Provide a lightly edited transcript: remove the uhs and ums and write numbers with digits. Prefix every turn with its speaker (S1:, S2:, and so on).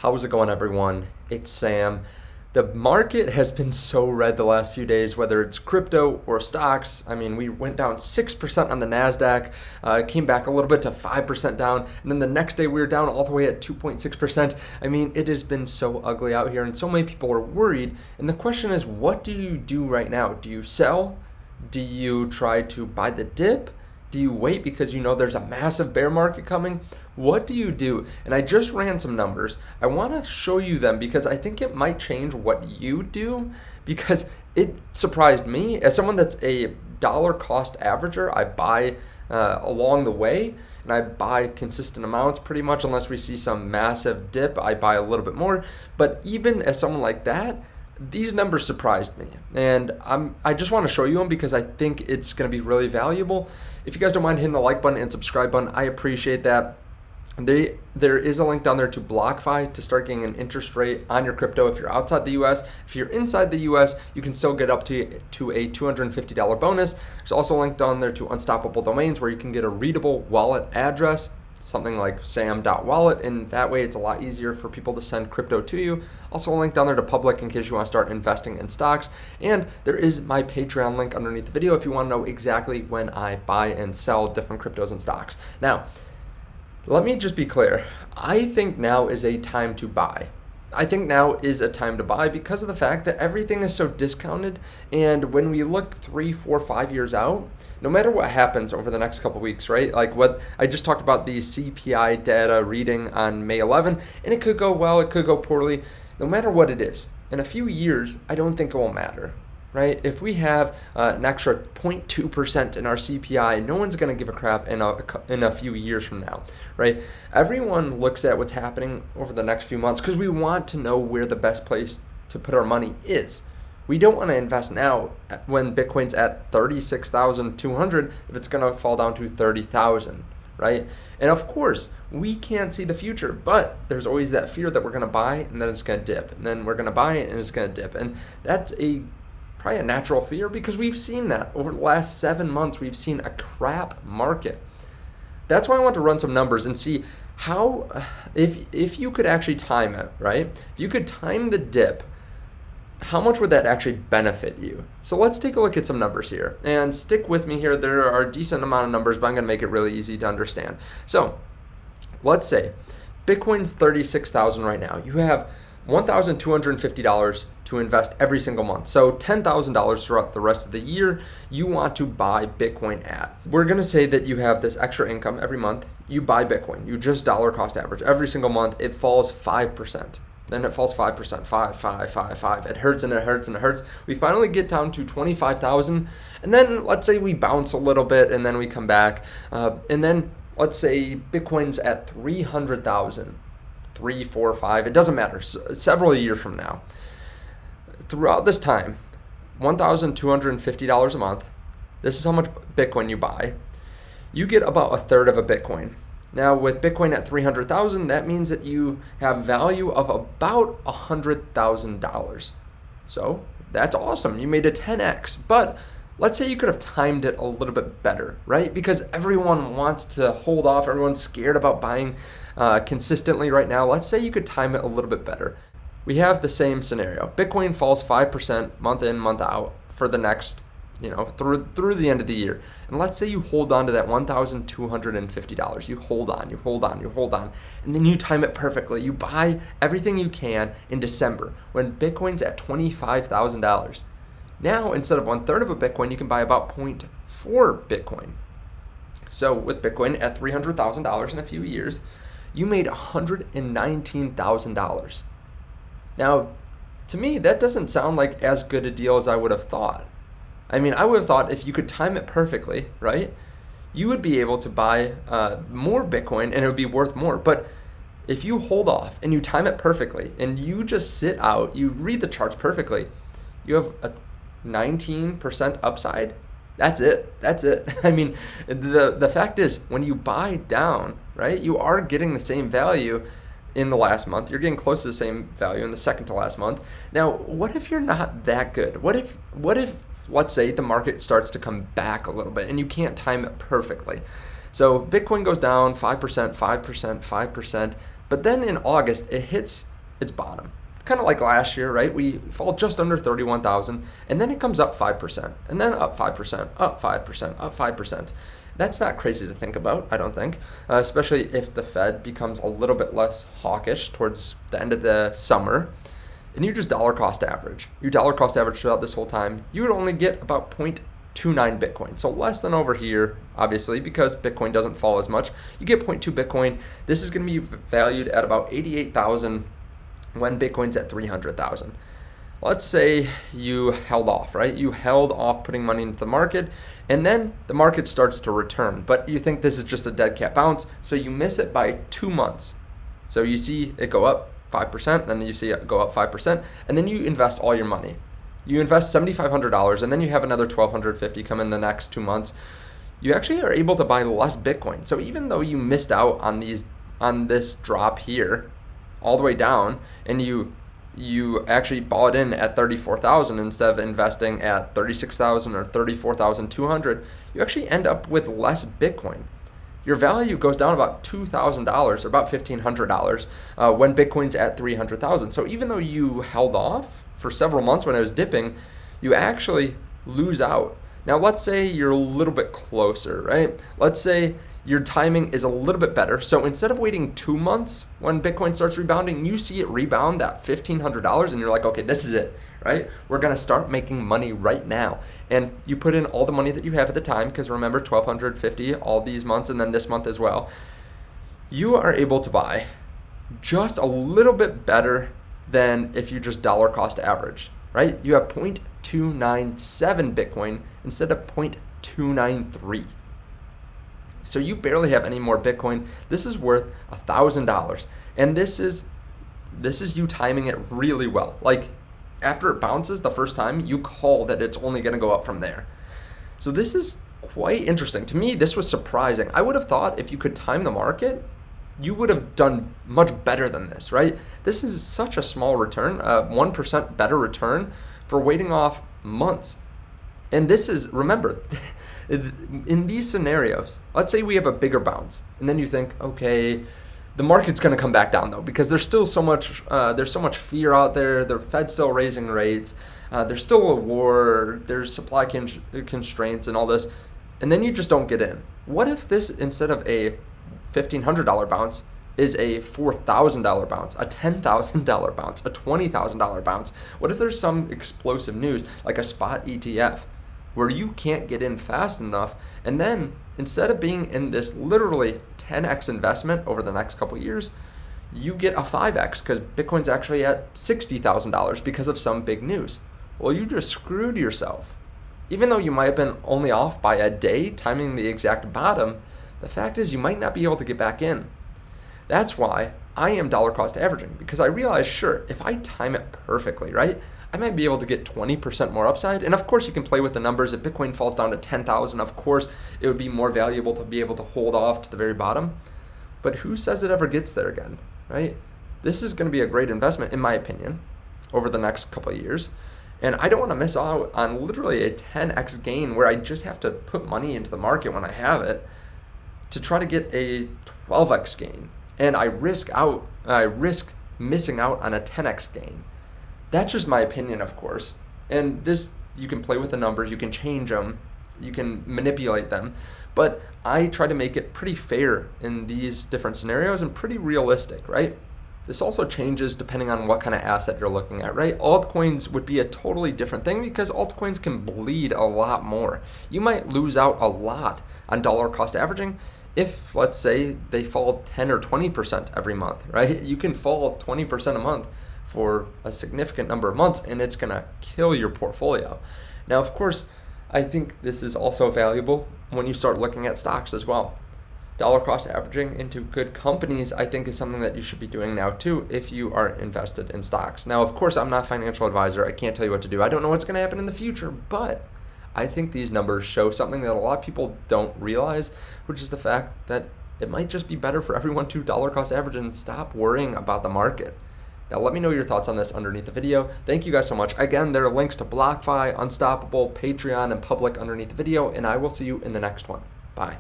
S1: How's it going, everyone? It's Sam. The market has been so red the last few days, whether it's crypto or stocks. I mean, we went down 6% on the NASDAQ, came back a little bit to 5% down, and then the next day we were down all the way at 2.6%. I mean, it has been so ugly out here, and so many people are worried. And the question is, what do you do right now? Do you sell? Do you try to buy the dip? Do you wait because you know there's a massive bear market coming? What do you do? And I just ran some numbers. I want to show you them because I think it might change what you do, because it surprised me. As someone that's a dollar cost averager, I buy along the way, and I buy consistent amounts pretty much unless we see some massive dip. I buy a little bit more. But even as someone like that, these numbers surprised me, and I just want to show you them because I think it's going to be really valuable. If you guys don't mind hitting the like button and subscribe button, I appreciate that. There is a link down there to BlockFi to start getting an interest rate on your crypto if you're outside the US. If you're inside the US, you can still get up to a $250 bonus. There's also a link down there to Unstoppable Domains where you can get a readable wallet address, something like sam.wallet, and that way it's a lot easier for people to send crypto to you. Also a link down there to public in case you want to start investing in stocks. And there is my Patreon link underneath the video if you want to know exactly when I buy and sell different cryptos and stocks. Now, let me just be clear. I think now is a time to buy. I think now is a time to buy because of the fact that everything is so discounted. And when we look 3, 4, 5 years out, no matter what happens over the next couple of weeks, right? Like what I just talked about, the CPI data reading on May 11, and it could go well, it could go poorly. No matter what it is, in a few years, I don't think it will matter. Right? If we have an extra 0.2% in our CPI, no one's going to give a crap in a few years from now, right? Everyone looks at what's happening over the next few months because we want to know where the best place to put our money is. We don't want to invest now when Bitcoin's at 36,200 if it's going to fall down to 30,000, right? And of course, we can't see the future, but there's always that fear that we're going to buy and then it's going to dip, and then we're going to buy it and it's going to dip, and that's probably a natural fear because we've seen that over the last 7 months. We've seen a crap market. That's why I want to run some numbers and see how, if you could actually time it, right? If you could time the dip, how much would that actually benefit you? So let's take a look at some numbers here, and stick with me here. There are a decent amount of numbers, but I'm going to make it really easy to understand. So let's say Bitcoin's 36,000 right now. You have $1,250 to invest every single month. So $10,000 throughout the rest of the year you want to buy Bitcoin at. We're going to say that you have this extra income every month. You buy Bitcoin. You just dollar cost average. Every single month it falls 5%. Then it falls 5%, 5. It hurts and it hurts and it hurts. We finally get down to 25,000. And then let's say we bounce a little bit and then we come back. And then let's say Bitcoin's at 300,000. 3, 4, 5, it doesn't matter, several years from now. Throughout this time, $1,250 a month, this is how much Bitcoin you buy. You get about a third of a Bitcoin. Now with Bitcoin at 300,000, that means that you have value of about $100,000. So that's awesome, you made a 10x, but let's say you could have timed it a little bit better, right? Because everyone wants to hold off. Everyone's scared about buying consistently right now. Let's say you could time it a little bit better. We have the same scenario. Bitcoin falls 5% month in, month out for the next, through the end of the year. And let's say you hold on to that $1,250. You hold on. And then you time it perfectly. You buy everything you can in December when Bitcoin's at $25,000. Now, instead of 1/3 of a Bitcoin, you can buy about 0.4 Bitcoin. So with Bitcoin at $300,000 in a few years, you made $119,000. Now, to me, that doesn't sound like as good a deal as I would have thought. I mean, I would have thought if you could time it perfectly, right, you would be able to buy more Bitcoin and it would be worth more. But if you hold off and you time it perfectly and you just sit out, you read the charts perfectly, you have a 19% upside. That's it. I mean, the fact is, when you buy down, right, you are getting the same value in the last month. You're getting close to the same value in the second to last month. Now, what if you're not that good? What if let's say the market starts to come back a little bit and you can't time it perfectly? So Bitcoin goes down 5%, But then in August, it hits its bottom. Kind of like last year, right? We fall just under 31,000, and then it comes up 5%, and then up 5%, up 5%, up 5%. That's not crazy to think about, I don't think, especially if the Fed becomes a little bit less hawkish towards the end of the summer, and you just dollar cost average. You dollar cost average throughout this whole time, you would only get about 0.29 Bitcoin. So less than over here, obviously, because Bitcoin doesn't fall as much. You get 0.2 Bitcoin. This is going to be valued at about 88,000 when Bitcoin's at 300,000. Let's say you held off, right? You held off putting money into the market, and then the market starts to return. But you think this is just a dead cat bounce, so you miss it by 2 months. So you see it go up 5%, then you see it go up 5%, and then you invest all your money. You invest $7,500, and then you have another $1,250 come in the next 2 months. You actually are able to buy less Bitcoin. So even though you missed out on this drop here, all the way down, and you actually bought in at 34,000 instead of investing at 36,000 or 34,200, you actually end up with less Bitcoin. Your value goes down about $2,000 or about $1,500 when Bitcoin's at 300,000. So even though you held off for several months when it was dipping, you actually lose out. Now let's say you're a little bit closer, right? Let's say your timing is a little bit better. So instead of waiting 2 months when Bitcoin starts rebounding, you see it rebound at $1,500 and you're like, okay, this is it, right? We're gonna start making money right now. And you put in all the money that you have at the time, because remember, $1,250 all these months and then this month as well. You are able to buy just a little bit better than if you just dollar cost average, right? You have 0.297 Bitcoin instead of 0.293. So you barely have any more Bitcoin. This is worth $1,000. And this is you timing it really well. Like after it bounces the first time, you call that it's only gonna go up from there. So this is quite interesting. To me, this was surprising. I would have thought if you could time the market, you would have done much better than this, right? This is such a small return, 1% better return for waiting off months. And this is, remember, in these scenarios, let's say we have a bigger bounce, and then you think, okay, the market's going to come back down though, because there's still so much, fear out there. The Fed's still raising rates. There's still a war. There's supply constraints and all this, and then you just don't get in. What if this, instead of a $1,500 bounce, is a $4,000 bounce, a $10,000 bounce, a $20,000 bounce? What if there's some explosive news like a spot ETF where you can't get in fast enough, and then instead of being in this literally 10x investment over the next couple of years, you get a 5x because Bitcoin's actually at $60,000 because of some big news? Well, you just screwed yourself. Even though you might have been only off by a day timing the exact bottom, the fact is you might not be able to get back in. That's why I am dollar cost averaging, because I realize, sure, if I time it perfectly, right, I might be able to get 20% more upside. And of course you can play with the numbers. If Bitcoin falls down to 10,000, of course it would be more valuable to be able to hold off to the very bottom. But who says it ever gets there again, right? This is going to be a great investment, in my opinion, over the next couple of years. And I don't want to miss out on literally a 10x gain where I just have to put money into the market when I have it to try to get a 12x gain. And I risk missing out on a 10x gain. That's just my opinion, of course. And this, you can play with the numbers, you can change them, you can manipulate them. But I try to make it pretty fair in these different scenarios and pretty realistic, right? This also changes depending on what kind of asset you're looking at, right? Altcoins would be a totally different thing because altcoins can bleed a lot more. You might lose out a lot on dollar cost averaging if, let's say, they fall 10 or 20% every month, right? You can fall 20% a month for a significant number of months, and it's gonna kill your portfolio. Now, of course, I think this is also valuable when you start looking at stocks as well. Dollar cost averaging into good companies, I think, is something that you should be doing now too if you are invested in stocks. Now, of course, I'm not a financial advisor. I can't tell you what to do. I don't know what's gonna happen in the future, but I think these numbers show something that a lot of people don't realize, which is the fact that it might just be better for everyone to dollar cost average and stop worrying about the market. Now, let me know your thoughts on this underneath the video. Thank you guys so much. Again, there are links to BlockFi, Unstoppable, Patreon, and Public underneath the video, and I will see you in the next one. Bye.